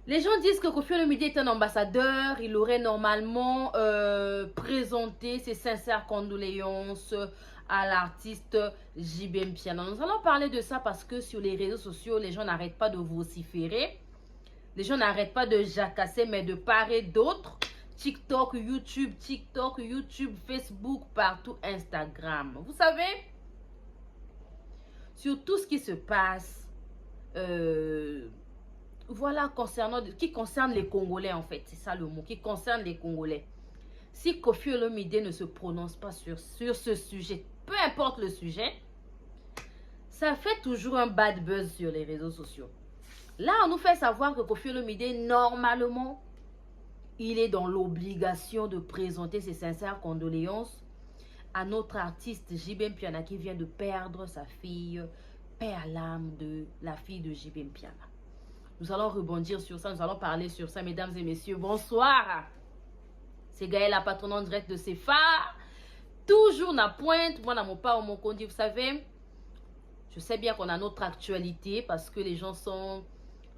Les gens disent que Koffi Olomide est un ambassadeur. Il aurait normalement présenté ses sincères condoléances à l'artiste JB Mpiana. Nous allons parler de ça parce que sur les réseaux sociaux, les gens n'arrêtent pas de vociférer. Les gens n'arrêtent pas de jacasser, mais de part et d'autre. TikTok, YouTube, Facebook, partout, Instagram. Vous savez, sur tout ce qui se passe, voilà, qui concerne les Congolais en fait, c'est ça le mot, qui concerne les Congolais. Si Koffi Olomide ne se prononce pas sur ce sujet, peu importe le sujet, ça fait toujours un bad buzz sur les réseaux sociaux. Là, on nous fait savoir que Koffi Olomide, normalement, il est dans l'obligation de présenter ses sincères condoléances à notre artiste JB Mpiana qui vient de perdre sa fille, paix à l'âme de la fille de JB Mpiana. Nous allons rebondir sur ça, nous allons parler sur ça, mesdames et messieurs. Bonsoir. C'est Gaël, la patronne en direct de CFA. Toujours na pointe, moi, na mon pas, mon condi, vous savez. Je sais bien qu'on a notre actualité parce que les gens sont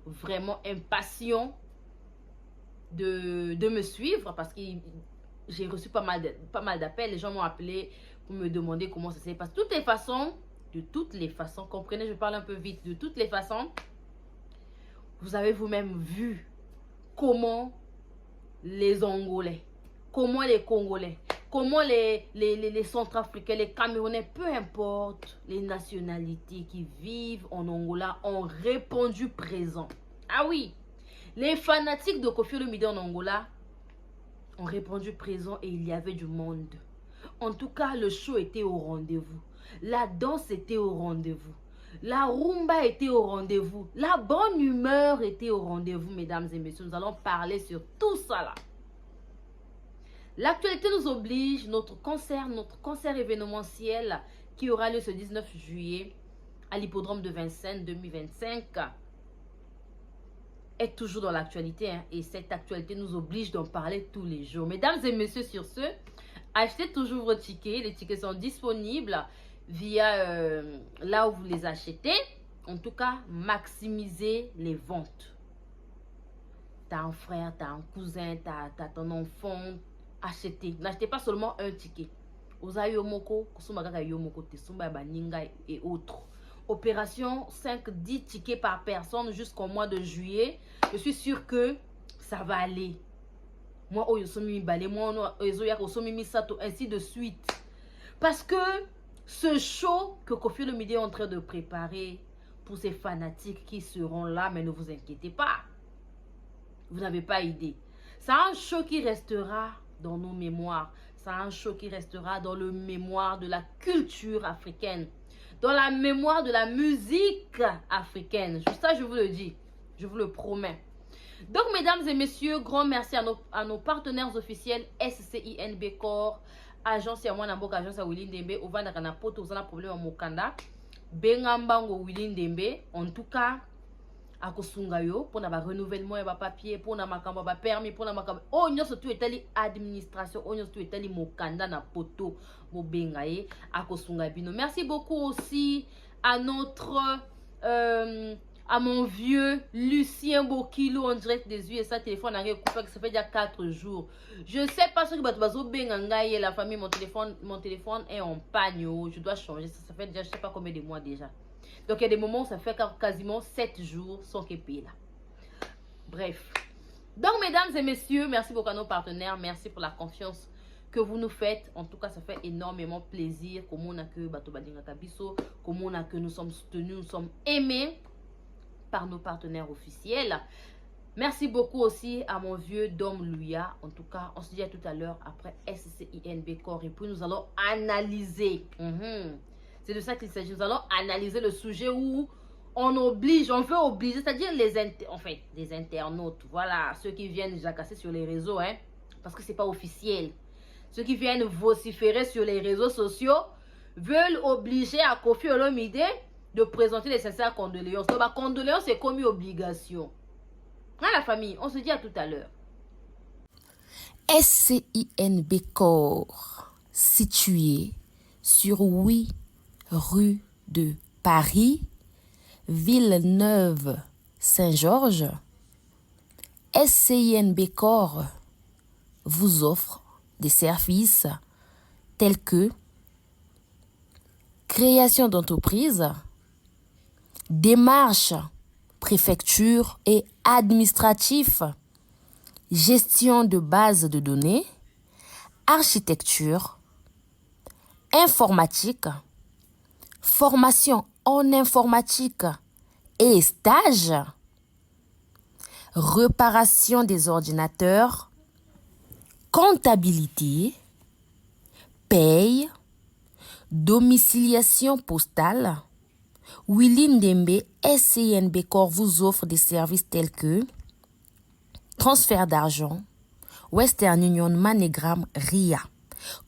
vraiment impatients de me suivre parce que j'ai reçu pas mal d'appels. Les gens m'ont appelé pour me demander comment ça s'est passé. De toutes les façons, comprenez, je parle un peu vite. De toutes les façons, vous avez vous-même vu comment les Angolais, comment les Congolais, comment les Centrafricains, les Camerounais, peu importe les nationalités qui vivent en Angola, ont répondu présent. Ah oui, les fanatiques de Koffi Olomide en Angola ont répondu présent et il y avait du monde. En tout cas, le show était au rendez-vous. La danse était au rendez-vous. La rumba était au rendez-vous. La bonne humeur était au rendez-vous, mesdames et messieurs. Nous allons parler sur tout ça là. L'actualité nous oblige. Notre concert événementiel qui aura lieu ce 19 juillet à l'hippodrome de Vincennes 2025 est toujours dans l'actualité. Hein, et cette actualité nous oblige d'en parler tous les jours. Mesdames et messieurs, sur ce, achetez toujours vos tickets. Les tickets sont disponibles via là où vous les achetez. En tout cas, maximisez les ventes. T'as un frère, t'as un cousin, t'as ton enfant. Achetez. N'achetez pas seulement un ticket. Osa Yomoko, Kusumagaga Yomoko, Tesumba Baninga et autres. Opération 5-10 tickets par personne jusqu'au mois de juillet. Je suis sûre que ça va aller. Moi, Oyosomi Bale, moi, Oyosoyak Osomi Misato, ainsi de suite. Parce que ce show que Koffi Olomide est en train de préparer pour ces fanatiques qui seront là, mais ne vous inquiétez pas. Vous n'avez pas idée. C'est un show qui restera dans nos mémoires. C'est un show qui restera dans le mémoire de la culture africaine. Dans la mémoire de la musique africaine. Ça, je vous le dis. Je vous le promets. Donc, mesdames et messieurs, grand merci à nos partenaires officiels SCINB Corps, Agence Yamwanambok, Agence Willy Ndembe, Ovanda Kanapoto, Ozana problème à Mokanda, Bengambango Willy Ndembe. En tout cas, akosunga yo pour na ba renouvellement ya ba papier pour na makambo ba permis pour na makambo o nyoso tu etali administration o nyoso tu etali mokanda na poto mo benga ye akosunga bino. Merci beaucoup aussi à notre à mon vieux Lucien Bokilo en direct des USA. Téléphone a coupé, ça fait déjà 4 jours. Je sais pas ce que bazo benga ngai la famille, mon téléphone est en panne. Je dois changer, ça fait déjà je sais pas combien de mois déjà. Donc il y a des moments où ça fait quasiment 7 jours sans qu'il là. Bref. Donc mesdames et messieurs, merci beaucoup à nos partenaires. Merci pour la confiance que vous nous faites. En tout cas, ça fait énormément plaisir. Comme on a que Bato Badinga Kabiso, comme on a que nous sommes soutenus, nous sommes aimés par nos partenaires officiels. Merci beaucoup aussi à mon vieux Dom Louia. En tout cas, on se dit à tout à l'heure après SCINB Corps. Et puis nous allons analyser. C'est de ça qu'il s'agit. Nous allons analyser le sujet où on veut obliger, c'est-à-dire les internautes, voilà, ceux qui viennent jacasser sur les réseaux, hein, parce que c'est pas officiel. Ceux qui viennent vociférer sur les réseaux sociaux veulent obliger à Koffi Olomide de présenter les sincères condoléances. Donc, ma condoléance est comme une obligation. Hein, la famille, on se dit à tout à l'heure. SCINB Corps, situé sur 8 rue de Paris, Villeneuve-Saint-Georges, SCINB Corps vous offre des services tels que création d'entreprise, démarches, préfecture et administratif, gestion de bases de données, architecture, informatique, formation en informatique et stage, réparation des ordinateurs, comptabilité, paye, domiciliation postale. Willy Ndembe SCINB Corps vous offre des services tels que transfert d'argent, Western Union, MoneyGram, RIA.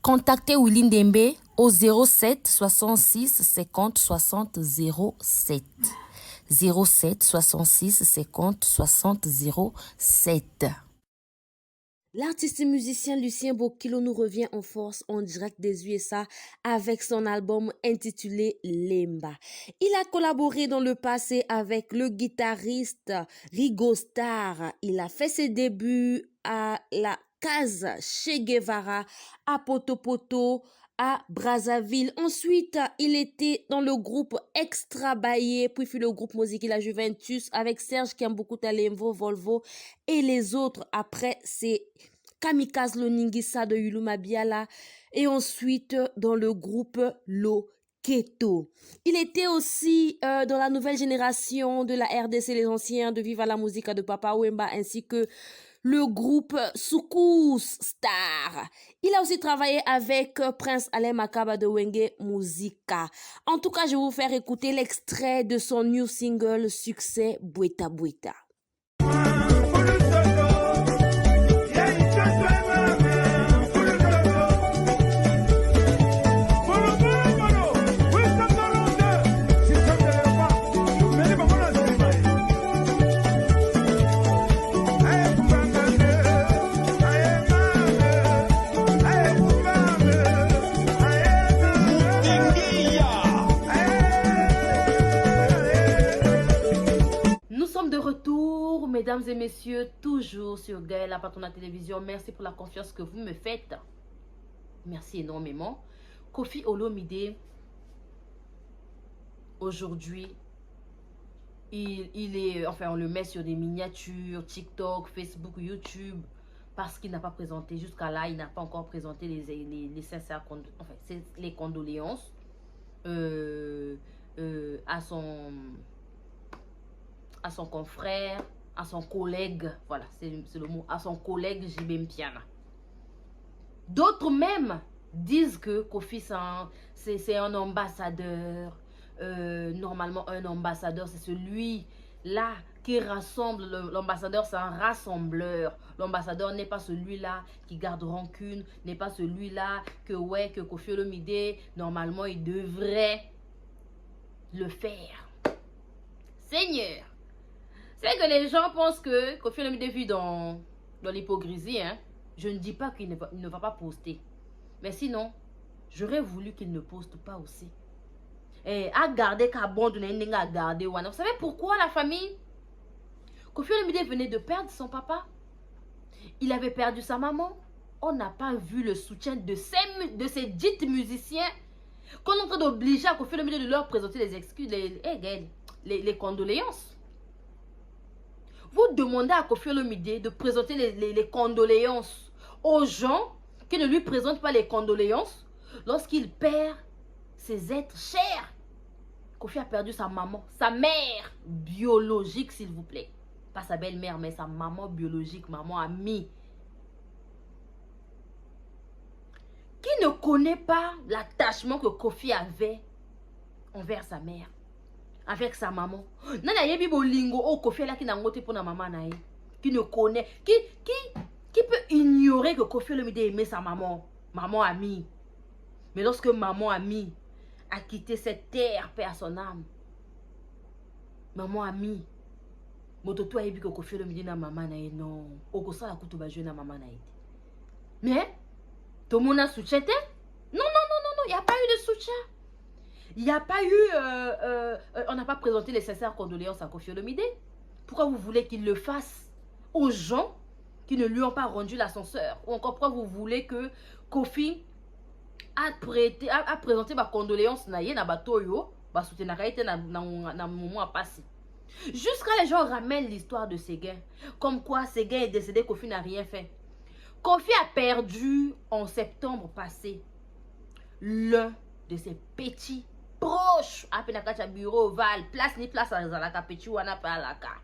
Contactez Willy Ndembe au 07 66 50 60 07. 07 66 50 60 07. L'artiste et musicien Lucien Bokilo nous revient en force en direct des USA avec son album intitulé Lemba. Il a collaboré dans le passé avec le guitariste Rigo Starr. Il a fait ses débuts à la Case Che Guevara, à Poto, à Brazzaville. Ensuite, il était dans le groupe Extra Baye, puis fut le groupe Musique La Juventus avec Serge Kiambuku Talemvo, Volvo et les autres. Après, c'est Kamikaze Loningisa de Yuluma Biala et ensuite dans le groupe Loketo. Il était aussi dans la nouvelle génération de la RDC, les anciens de Viva la Musica de Papa Wemba ainsi que le groupe Soukous Star. Il a aussi travaillé avec Prince Alain Makaba de Wenge Musica. En tout cas, je vais vous faire écouter l'extrait de son new single succès Bweta Bweta. Mesdames et messieurs, toujours sur Gaëla Patona Télévision. Merci pour la confiance que vous me faites. Merci énormément. Koffi Olomide, aujourd'hui, il est, enfin, on le met sur des miniatures, TikTok, Facebook, YouTube, parce qu'il n'a pas présenté, jusqu'à là, il n'a pas encore présenté les sincères, enfin, les condoléances à son confrère, à son collègue, voilà, c'est le mot, à son collègue JB Mpiana. D'autres même disent que Koffi c'est un ambassadeur. Normalement, un ambassadeur, c'est celui-là qui rassemble. L'ambassadeur, c'est un rassembleur. L'ambassadeur n'est pas celui-là qui garde rancune, n'est pas celui-là que Koffi Olomide, normalement, il devrait le faire. Seigneur, c'est que les gens pensent que Koffi Olomide vit dans l'hypocrisie. Hein? Je ne dis pas qu'il ne va pas poster. Mais sinon, j'aurais voulu qu'il ne poste pas aussi. Et à garder qu'à abandonner, à garder. Vous savez pourquoi la famille? Koffi Olomide venait de perdre son papa. Il avait perdu sa maman. On n'a pas vu le soutien de ces dites musiciens qu'on est en train d'obliger à Koffi Olomide de leur présenter les excuses, les condoléances. Vous demandez à Koffi Olomide de présenter les condoléances aux gens qui ne lui présentent pas les condoléances lorsqu'il perd ses êtres chers. Koffi a perdu sa maman, sa mère biologique, s'il vous plaît. Pas sa belle-mère, mais sa maman biologique, maman amie. Qui ne connaît pas l'attachement que Koffi avait envers sa mère? Avec sa maman. Nana yebi bolingo o Koffi la ki na ngote pour na maman na ye. Qui ne connaît, qui peut ignorer que Koffi Olomide aimait sa maman, maman amie. Mais lorsque maman amie a quitté cette terre, paix à son âme, maman amie, mototo a yebi que Koffi Olomide na maman na ye non. Oko sa la kutu ba jouer na maman na ye. Mais tout le monde a soutien? Non, il n'y a pas eu de soutien. Il n'y a pas eu... on n'a pas présenté les sincères condoléances à Koffi Olomide. Pourquoi vous voulez qu'il le fasse? aux gens qui ne lui ont pas rendu l'ascenseur? Ou encore pourquoi vous voulez que Kofi a présenté ma condoléance na ye na batoyo ba soutenir na moment passé? Jusqu'à les gens ramènent l'histoire de Séguin, comme quoi Séguin est décédé, Kofi n'a rien fait. Kofi a perdu en septembre passé l'un de ses petits proches. Après na bureau Val, place ni place à la petit wana pa la ka.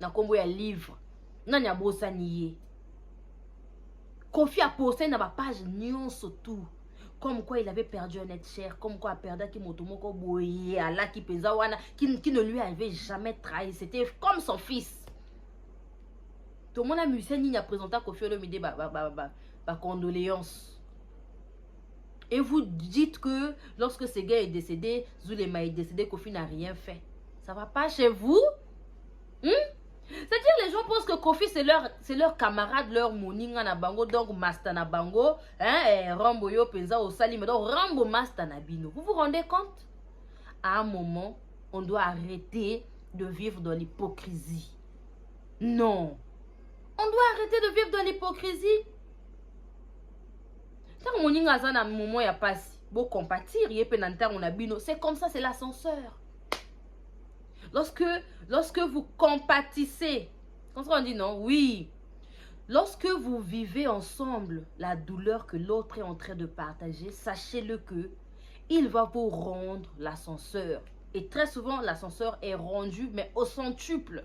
Na kombo ya livre. Na nya bosa nié. Kofi a posté na ba page nyonso tout. Comme quoi il avait perdu un être cher, comme quoi perdu qui motomoko boye, Allah qui pesa wana, qui ne lui avait jamais trahi. C'était comme son fils. Tout le monde a musé ni a présenté Kofi Olomide ba condoléances. Et vous dites que lorsque ce gars est décédé, Zulema est décédé, Kofi n'a rien fait. Ça va pas chez vous? C'est-à-dire les gens pensent que Kofi c'est leur camarade, leur moninga na bango, donc Master na bango, hein, Rambo yo penza au sali, mais donc Rambo Master na bino. Vous vous rendez compte? À un moment, on doit arrêter de vivre dans l'hypocrisie. Non. On doit arrêter de vivre dans l'hypocrisie. Tant moninga za na moment ya passe, beau compatir, yé penanta on a bino, c'est comme ça, c'est l'ascenseur. Lorsque vous compatissez, quand on dit non, oui, lorsque vous vivez ensemble la douleur que l'autre est en train de partager, sachez-le que il va vous rendre l'ascenseur. Et très souvent, l'ascenseur est rendu, mais au centuple.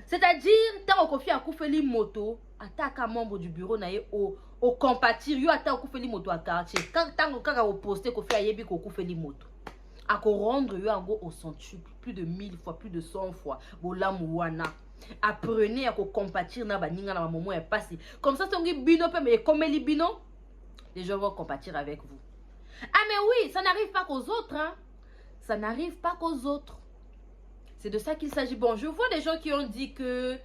C'est-à-dire, tant qu'on fait à Koufeli moto, attaque un membre du bureau naïe au compatir, yo attaque Koufeli moto à quartier. Quand on poste qu'on fait à yebi Koufeli moto. À rendre au centuple, plus de 1000 fois, plus de 100 fois. Bolamouana. Apprenez à compatir na baninga na moment est passé. Comme ça, si bino mais comme les bino, les gens vont compatir avec vous. Ah mais oui, ça n'arrive pas qu'aux autres, hein. Ça n'arrive pas qu'aux autres. C'est de ça qu'il s'agit. Bon, je vois des gens qui ont dit que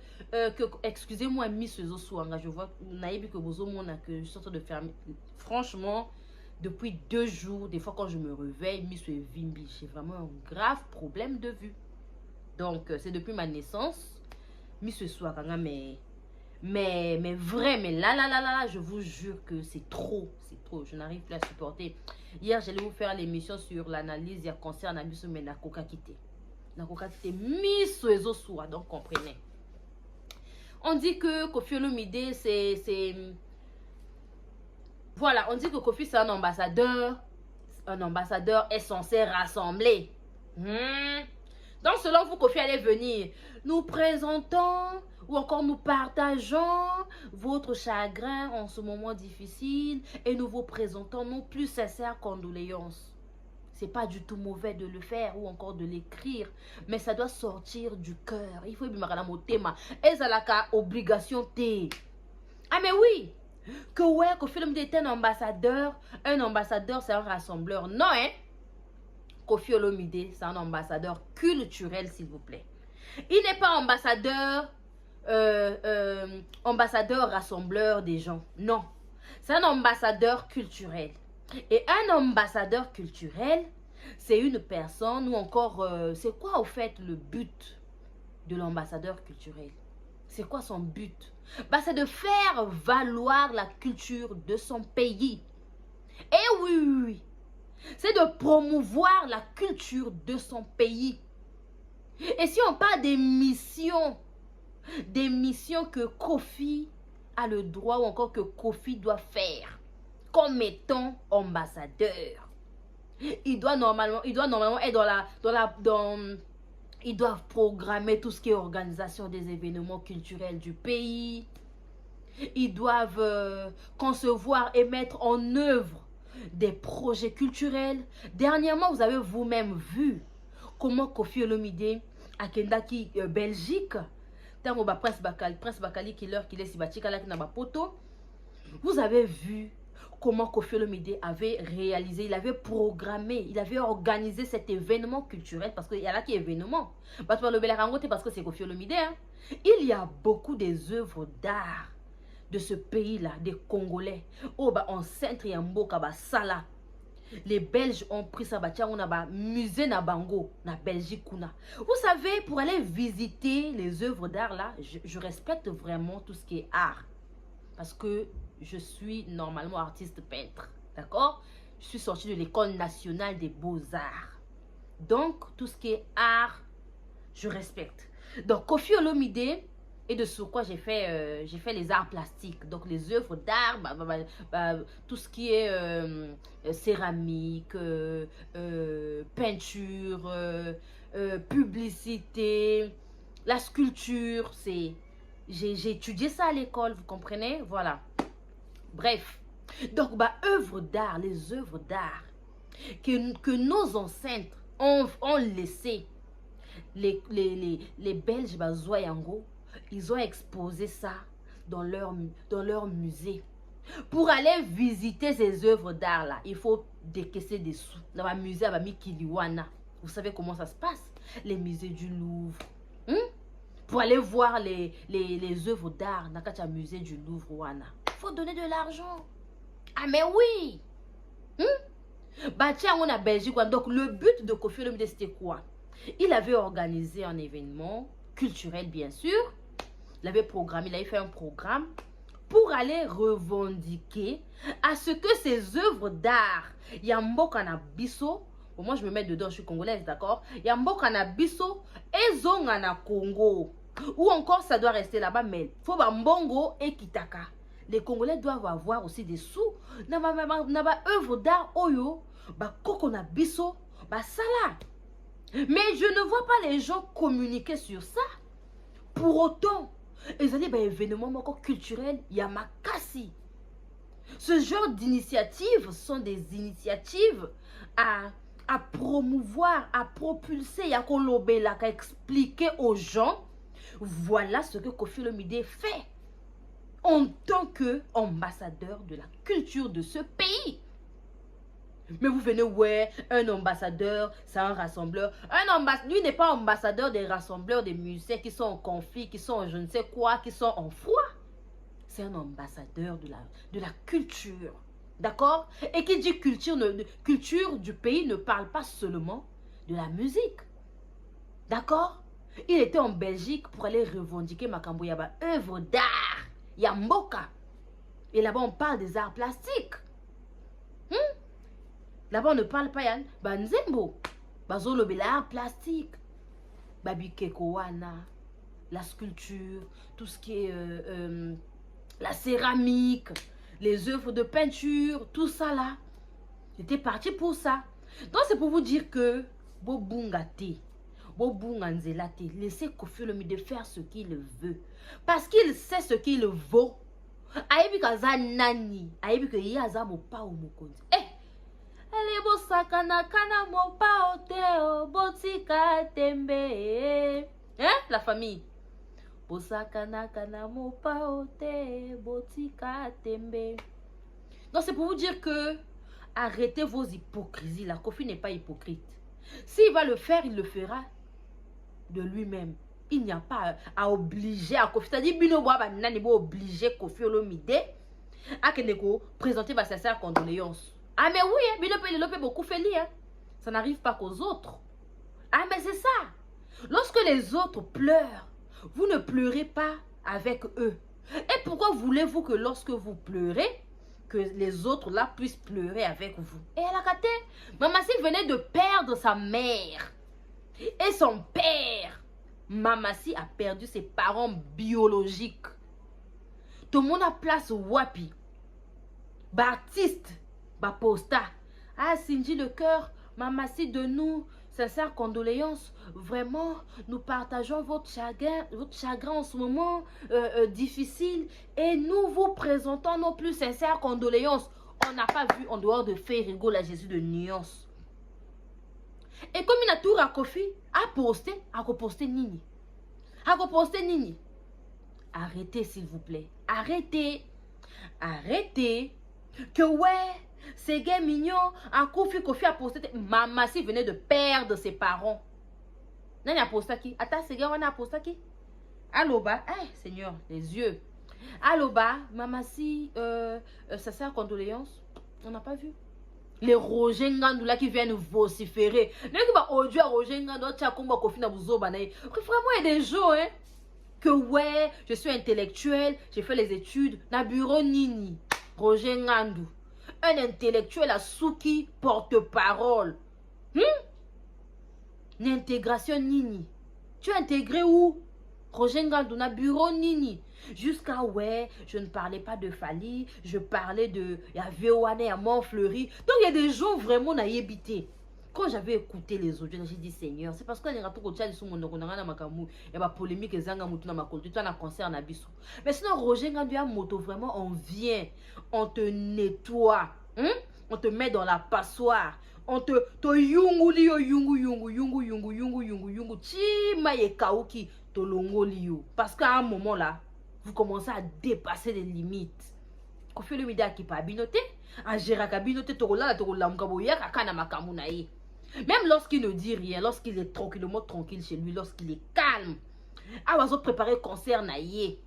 excusez-moi, Miss Zosouanga, je vois, naïbi que vous que je suis en train de fermer. Franchement, depuis 2 jours, des fois quand je me réveille, Miss Vimbi, j'ai vraiment un grave problème de vue. Donc, c'est depuis ma naissance. Miss Souakanga, mais vrai, mais là, je vous jure que c'est trop. C'est trop, je n'arrive plus à supporter. Hier, j'allais vous faire l'émission sur l'analyse il y a cancer à Miss Menakoka Kité. Nakoka Kité, Miss Zosouanga, donc comprenez. On dit que Kofi Olomide, c'est... Voilà, on dit que Kofi c'est un ambassadeur. Un ambassadeur est censé rassembler. Donc selon vous, Kofi allait venir. Nous présentons ou encore nous partageons votre chagrin en ce moment difficile et nous vous présentons nos plus sincères condoléances. C'est pas du tout mauvais de le faire ou encore de l'écrire, mais ça doit sortir du cœur. Il faut bien mon thème. Et ça la obligation T. Ah mais oui. Que ouais, Kofi Olomide est un ambassadeur c'est un rassembleur. Non, hein? Kofi Olomide, c'est un ambassadeur culturel, s'il vous plaît. Il n'est pas ambassadeur rassembleur des gens. Non, c'est un ambassadeur culturel. Et un ambassadeur culturel, c'est une personne ou encore... c'est quoi, au fait, le but de l'ambassadeur culturel? C'est quoi son but? Bah, c'est de faire valoir la culture de son pays. Et oui. C'est de promouvoir la culture de son pays. Et si on parle des missions que Kofi a le droit ou encore que Kofi doit faire comme étant ambassadeur, il doit normalement être ils doivent programmer tout ce qui est organisation des événements culturels du pays. Ils doivent concevoir et mettre en œuvre des projets culturels. Dernièrement, vous avez vous-même vu comment Kofi Olomide a Kendaki Belgique. Prince Bakali qui est si batika là qui n'a pas poto. Vous avez vu comment Kofi Olomide avait réalisé, il avait programmé, il avait organisé cet événement culturel parce qu'il y a là qui est événement. Parce que c'est Kofi Olomide. Hein. Il y a beaucoup des œuvres d'art de ce pays-là, des Congolais. Oh, bah, en centre et en boka, bah, sala. Les Belges ont pris ça, on a musée na bango, na Belgique. Vous savez, pour aller visiter les œuvres d'art là, je respecte vraiment tout ce qui est art. Parce que je suis normalement artiste peintre, d'accord? Je suis sortie de l'école nationale des beaux-arts. Donc, tout ce qui est art, je respecte. Donc, Koffi Olomide, et de sur quoi j'ai fait les arts plastiques. Donc, les œuvres d'art, tout ce qui est céramique, peinture, publicité, la sculpture, j'ai étudié ça à l'école, vous comprenez? Voilà. Bref. Donc, œuvres d'art, les œuvres d'art que nos ancêtres ont laissé. Les Belges, Zoyango, ils ont exposé ça dans leur musée. Pour aller visiter ces œuvres d'art là, il faut décaisser des sous. Dans le musée à Kiliwana, vous savez comment ça se passe? Les musées du Louvre. Pour aller voir les œuvres d'art dans le musée du Louvre, il faut donner de l'argent. Ah mais oui. Tiens, on a Belgique. Donc le but de Koffi Olomide, c'était quoi? Il avait organisé un événement culturel, bien sûr. Il avait fait un programme pour aller revendiquer à ce que ces œuvres d'art, Yambo Kanabiso, moi je me mets dedans, je suis congolaise, d'accord? Yambo Kanabiso et Zongana Congo. Ou encore ça doit rester là-bas, mais il faut Mbongo et Kitaka. Les Congolais doivent avoir aussi des sous. Dans ma œuvre d'art, Oyo, Koko Nabiso, Sala. Mais je ne vois pas les gens communiquer sur ça. Pour autant, ils ont dit événement culturel, Yamakasi. Ce genre d'initiatives sont des initiatives à promouvoir, à propulser, à expliquer aux gens, voilà ce que Koffi Olomide fait en tant qu'ambassadeur de la culture de ce pays. Mais vous venez, ouais, un ambassadeur, c'est un rassembleur. Lui n'est pas ambassadeur des rassembleurs des musées qui sont en conflit, qui sont en je ne sais quoi, qui sont en froid. C'est un ambassadeur de la culture. D'accord? Et qui dit culture du pays ne parle pas seulement de la musique. D'accord? Il était en Belgique pour aller revendiquer Makambo Yaba, œuvre d'art, Yamboka. Et là-bas, on parle des arts plastiques. Là-bas, on ne parle pas Yann. Nzembo. Bazolo, l'art plastique. Babikekowana. La sculpture. Tout ce qui est la céramique. Les œuvres de peinture. Tout ça là. J'étais parti pour ça. Donc, c'est pour vous dire que Bobungate. Bobunganzelate. Laissez Koffi Olomide faire ce qu'il veut. Parce qu'il sait ce qu'il vaut. Aïbi kaza nani. Aïbi ke yaza mo pa o mokonzi. Elebo sakana kana mo pa oteo botika tembe. La famille. Bosakana kana mo pa ote botika tembe. Donc c'est pour vous dire que arrêtez vos hypocrisies. La Koffi n'est pas hypocrite. S'il va le faire, il le fera de lui-même. Il n'y a pas à obliger à Koffi. C'est-à-dire, Bino Boaba Nani bo obliger Koffi Olomide à présenter ses sincères condoléances. Ah mais oui, Bino peut beaucoup fait lire. Ça n'arrive pas qu'aux autres. Ah mais c'est ça. Lorsque les autres pleurent, vous ne pleurez pas avec eux. Et pourquoi voulez-vous que lorsque vous pleurez, que les autres là puissent pleurer avec vous? Et à la kate, Mamassi venait de perdre sa mère et son père. Mamassi a perdu ses parents biologiques. Tout le monde a place Wapi. Baptiste, Baposta. Ah, Cindy le cœur, Mamassi de nous, sincères condoléances. Vraiment, nous partageons votre chagrin en ce moment difficile. Et nous vous présentons nos plus sincères condoléances. On n'a pas vu en dehors de Férigo la Jésus de nuance. Et comme il a tout à Koffi, à poster Nini. Arrêtez s'il vous plaît. Arrêtez. Que ouais, c'est gay mignon. À Koffi a posté. Mamassi venait de perdre ses parents. Nani a posté qui? Attends, c'est gay, on a posté qui? Allo bas, Seigneur, les yeux. Allo bas, Mamassi, ça sert condoléances. On n'a pas vu. Les Roger Ngandou là qui viennent vociférer. Les qui va audio à Roger Ngandou, tu as combat Kofi na buzoba na. Vraiment il y a des gens hein que ouais, je suis intellectuel, j'ai fait les études na bureau nini. Roger Ngandou, un intellectuel à Souki porte-parole. L'intégration nini. Tu es intégré où? Roger Ngandou na bureau nini. Jusqu'à ouais, je ne parlais pas de Fali, je parlais de Yavewane à Montfleury. Donc il y a des gens vraiment naïbité. Quand j'avais écouté les audios, j'ai dit Seigneur, c'est parce que les ratos kocha sur mon nokona na makamu, il y a polémique et zanga mutu na makolti, tu as un concert na biso. Mais sinon Roger Ngandou a moto vraiment on vient, on te nettoie, on te met dans la passoire. On te yungu liyo yungu chi maye kauki to longo liyo parce qu'à un moment là vous commencez à dépasser les limites. Kofi Olomide qui pas binoté à gérer kabinoté to la mkaboya kakana makamuna ye. Même lorsqu'il ne dit rien, lorsqu'il est tranquillement tranquille chez lui, lorsqu'il est calme, à oiseau préparer concert na ye.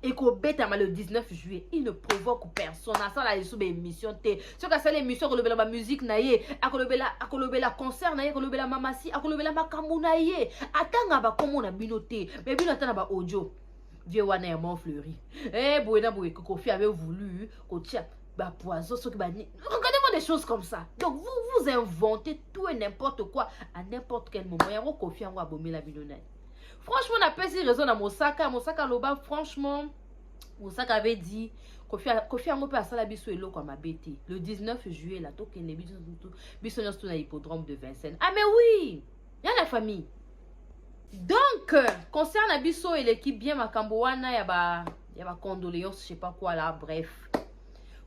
Et qu'au bêta le 19 juillet, il ne provoque personne. À ça, là, il sous émission T. Sur que ça, l'émission, qu'on la musique, naïe, à la concert, naïe, qu'on la mamassi, à qu'on la makamou, naïe. Attends, bah, comment on a binoté. Mais bien, attends, bah, audio. Vieux wane à Montfleury. Eh, Bouena, Boué, que Kofi avait voulu, qu'on tient, bah, poison, ce que bah, regardez-moi des choses comme ça. Donc, vous inventez tout et n'importe quoi à n'importe quel moment. Il y a un Kofi, on va bomber la bidonnette. Franchement, on a pas si raison dans Mosaka Loba, franchement, Mosaka avait dit Kofi a un peu à Salabiso et l'eau comme a bêté. Le 19 juillet, la toque n'est biso tout na hippodrome de Vincennes. Ah, mais oui, il y a la famille. Donc, concernant Abisso et l'équipe bien Makamboana, il y a condoléances, je sais pas quoi là, bref.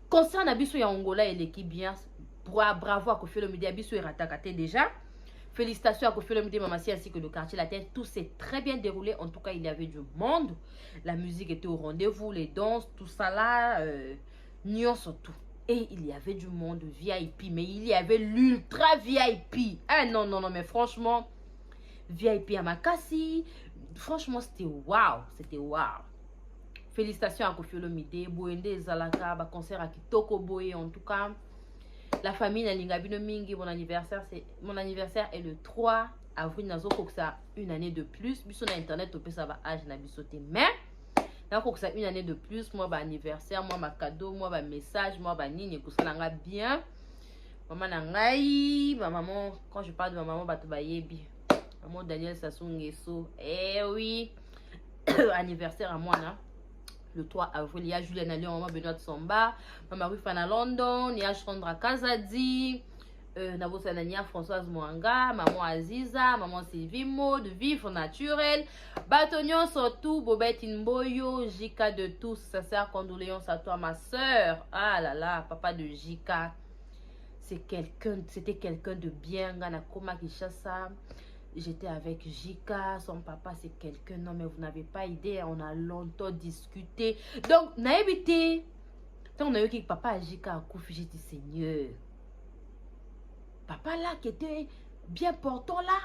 Concernant Abisso et Angola et l'équipe bien, bravo à Kofi Olomide, Abisso et Ratakate déjà. Félicitations à Kofi Olomide, Mamassi ainsi que le quartier La Tête. Tout s'est très bien déroulé. En tout cas, il y avait du monde. La musique était au rendez-vous, les danses, tout ça là. Nyon surtout. Et il y avait du monde VIP. Mais il y avait l'ultra VIP. Ah non, non, non, mais franchement, VIP à Makassi. Franchement, c'était waouh. C'était waouh. Félicitations à Kofi Olomide. Boende Zalaka, concert à Kitoko Boye en tout cas. La famille Nalingabino Mingi, mon anniversaire est le 3 avril. Nazo ça une année de plus. Biso na internet au ça va âge na bisoté. Mais na ça une année de plus. Moi ba anniversaire, moi ma cadeau, moi ba message, moi ba nini ko ça nga bien. Maman nangai, ma maman quand je parle de ma maman ba to ba yebi. Maman Daniel Sassou Nguesso. Eh oui. Anniversaire à moi là. Le 3 avril, il y a Julien Allion, maman Benoît Samba, maman Rufana à London, il y a Chandra Kazadi, Nabo Sanania, Françoise Mwanga, maman Aziza, maman Sylvie Maud, Vivre Naturel, Batognon surtout, Bobette Inboyo, Jika de tous, ça sert condoléances à toi, ma soeur. Ah là là, papa de Jika, c'était quelqu'un de bien, Gana Koma Kishasa. J'étais avec Jika, son papa c'est quelqu'un, non mais vous n'avez pas idée, on a longtemps discuté. Donc, naïveté, quand on a eu que papa à Jika a Koufi, j'ai dit Seigneur, papa là qui était bien portant là,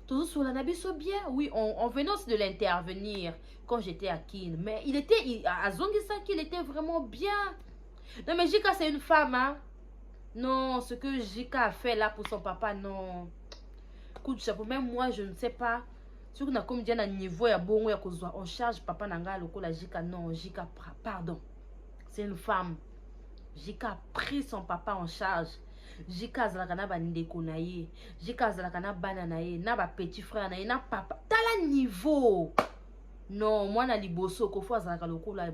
toujours sur la nabiso bien, oui, on venait aussi de l'intervenir quand j'étais à Kin, mais il était, à Zongisa qu'il était vraiment bien. Non mais Jika c'est une femme, hein. Non, ce que Jika a fait là pour son papa, non. Coup de chapeau, même moi je ne sais pas si on a comme dit à niveau ya bon ya kozwa on charge papa nanga loko la Jika. Non, Jika pardon, c'est une femme. Jika a pris son papa en charge. Jika zalaka na ba ndeko na ye, Jika zalaka na bana na ye, na ba petit frère na ye, na papa tala niveau. Non, moi na liboso ko fois zalaka loko la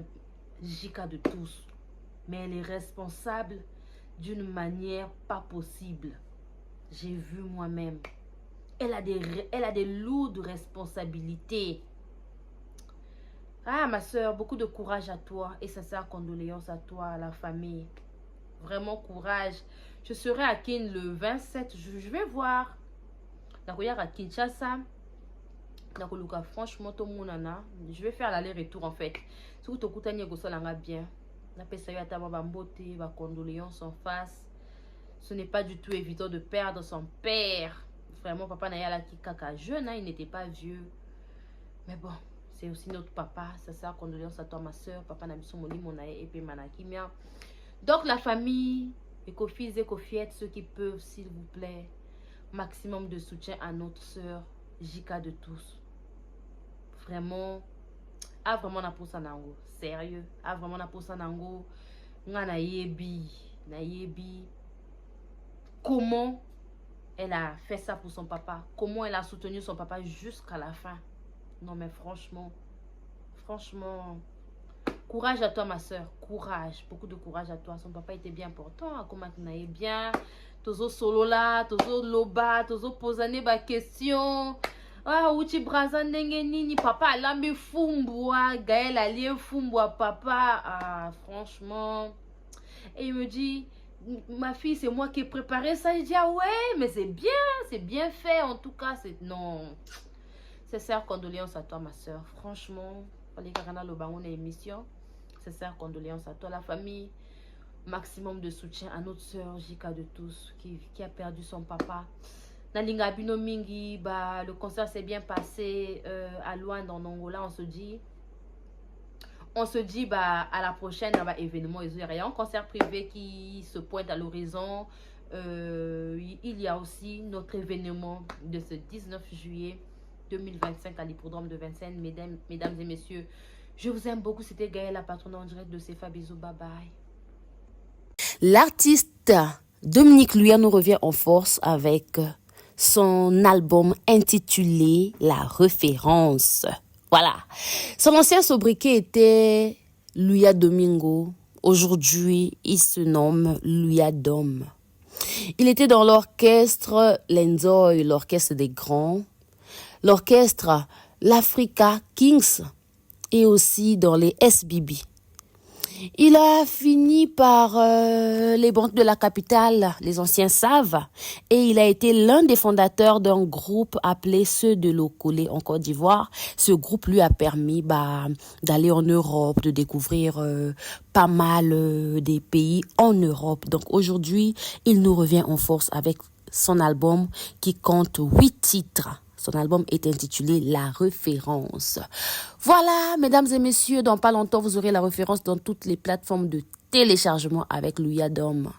Jika de tous, mais elle est responsable d'une manière pas possible. J'ai vu moi-même. Elle a des lourdes responsabilités. Ah, ma soeur, beaucoup de courage à toi. Et ça sert condoléances à toi, à la famille. Vraiment courage. Je serai à Kin le 27. Je vais voir. Nakoya à Kinshasa. Nakoluka, franchement, tout le monde en a. Je vais faire l'aller-retour en fait. Si vous avez bien. Condoléances en face. Ce n'est pas du tout évident de perdre son père. Vraiment, papa Nayala qui kaka jeune, hein, il n'était pas vieux. Mais bon, c'est aussi notre papa. Ça sert condoléances à toi, ma soeur. Papa Nabiso Moni Monae et puis Manakimia. Donc, la famille Et Kofi et Kofiette, ceux qui peuvent, s'il vous plaît, maximum de soutien à notre sœur Jika de tous. Vraiment, vraiment na pour nango. Sérieux, vraiment na pour nango. Nga na yebi. Comment elle a fait ça pour son papa? Comment elle a soutenu son papa jusqu'à la fin? Non mais franchement, courage à toi ma soeur, courage, beaucoup de courage à toi. Son papa était bien important, comment tu n'ailles bien, tozo solo là, tozo loba, tozo posane ba question. Ah, uchi braza ndenge nini, papa alambi fumbwa, Gaël allié fumbwa papa. Ah, franchement. Et il me dit, ma fille, c'est moi qui ai préparé ça. Je dis, ah ouais, mais c'est bien fait. En tout cas, c'est non. Sincère condoléances à toi, ma soeur. Franchement, les Karana Lobango émission. Sincère condoléances à toi, la famille. Maximum de soutien à notre soeur Jika de tous qui a perdu son papa. Nalinga Bino Mingi, bah, le concert s'est bien passé à Luanda en Angola. On se dit bah, à la prochaine événement. Il y a un concert privé qui se pointe à l'horizon. Il y a aussi notre événement de ce 19 juillet 2025 à l'hippodrome de Vincennes. Mesdames et messieurs, je vous aime beaucoup. C'était Gaëlle, la patronne en direct de CFA. Bisous, bye bye. L'artiste Dominique Luya nous revient en force avec son album intitulé La Référence. Voilà. Son ancien sobriquet était Luya Domingo. Aujourd'hui, il se nomme Luya Dom. Il était dans l'orchestre Lenzoy, l'orchestre des grands, l'orchestre l'Africa Kings et aussi dans les SBB. Il a fini par les banques de la capitale, les anciens savent, et il a été l'un des fondateurs d'un groupe appelé Ceux de Lokole en Côte d'Ivoire. Ce groupe lui a permis d'aller en Europe, de découvrir pas mal des pays en Europe. Donc aujourd'hui, il nous revient en force avec son album qui compte 8 titres. Son album est intitulé La Référence. Voilà, mesdames et messieurs, dans pas longtemps, vous aurez La Référence dans toutes les plateformes de téléchargement avec Luya Dom.